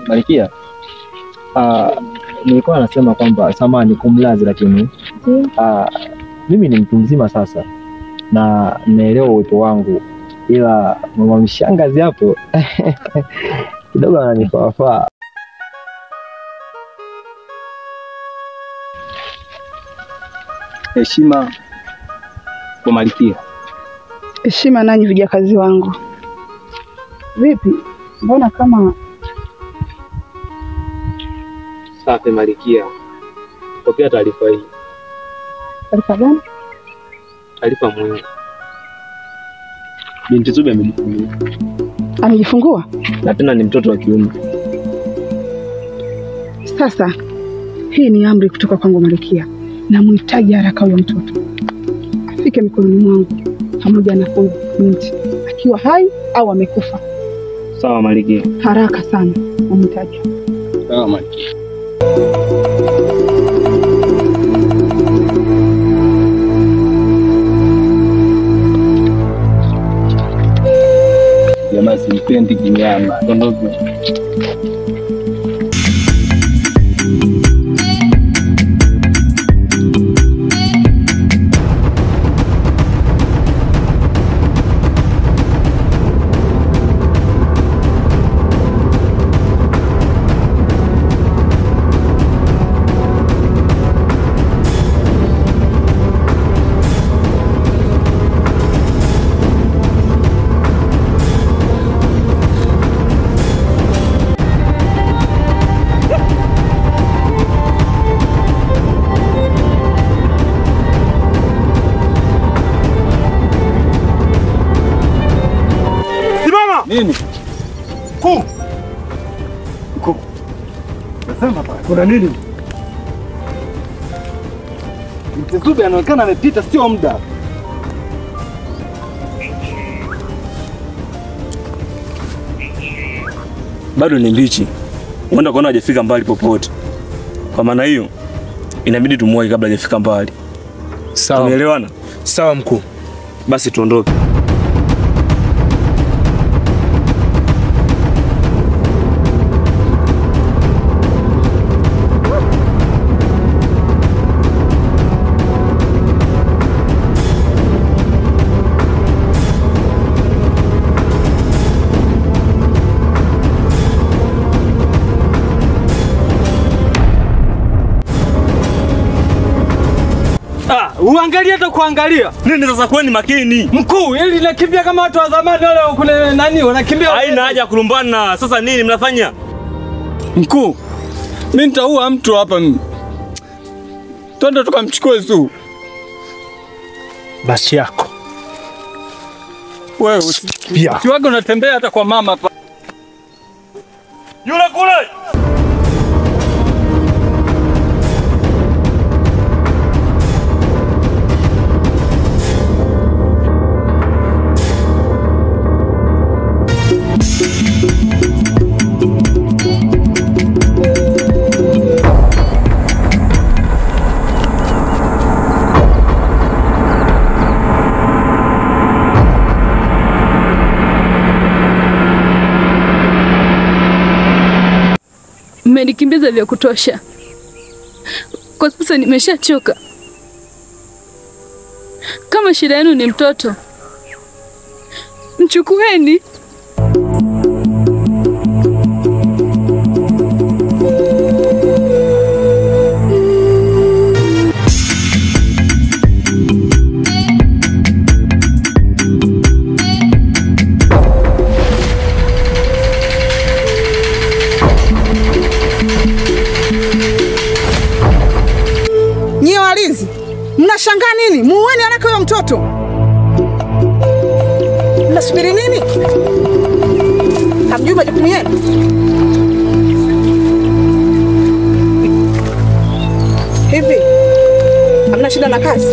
Malkia. Nilikuwa nasema kwamba samani kumlazi, lakini mimi ni mtu mzima sasa na naelewa uwepo wangu, ila mama mshangazi hapo kidogo ananifaa. Heshima kwa Malkia. Heshima nanyi vijakazi wangu. Vipi? Mbona kama safi Malkia. Pokea taarifa hii. Taarifa gani? Taarifa muhimu. Binti Zube amejifungua. Amejifungua? Na tena ni mtoto wa kiume. Sasa hii ni amri kutoka kwangu Malkia. Na mhitaji haraka huyo mtoto afike mikononi mwangu pamoja na huyo binti, akiwa hai au amekufa. Sawa Malkia. Haraka sana namhitaji. Sawa Malkia. Jamaa simpendi kinyama. Ondoka. Nini? Mkuu. Nasema kuna nini? Binti Zube anaonekana amepita sio muda. Bado ni mbichi. Huenda kuona hajafika mbali popote. Kwa maana hiyo inabidi tumuoe kabla hajafika mbali. Sawa. Tumeelewana? Sawa mkuu. Basi tuondoke. Uangalia hata kuangalia. Nini sasa kweni makini? Mkuu, ili nakimbia kama watu wa zamani wale kuna nani wanakimbia. Haina haja kulumbana. Sasa nini mnafanya? Mkuu, mimi nitaua mtu hapa mimi. Twende tukamchukue Zuu. Basi yako. Wewe usikia. Siwaga unatembea hata kwa mama hapa. Yule kule. Mmenikimbiza vya kutosha. Kwa sasa nimeshachoka. Kama shida yenu ni mtoto, mchukueni. Mnashangaa nini? Muweni haraka huyo mtoto. Mnasubiri nini? Hamjui majukumu yenu? Hivi hamna shida na kazi?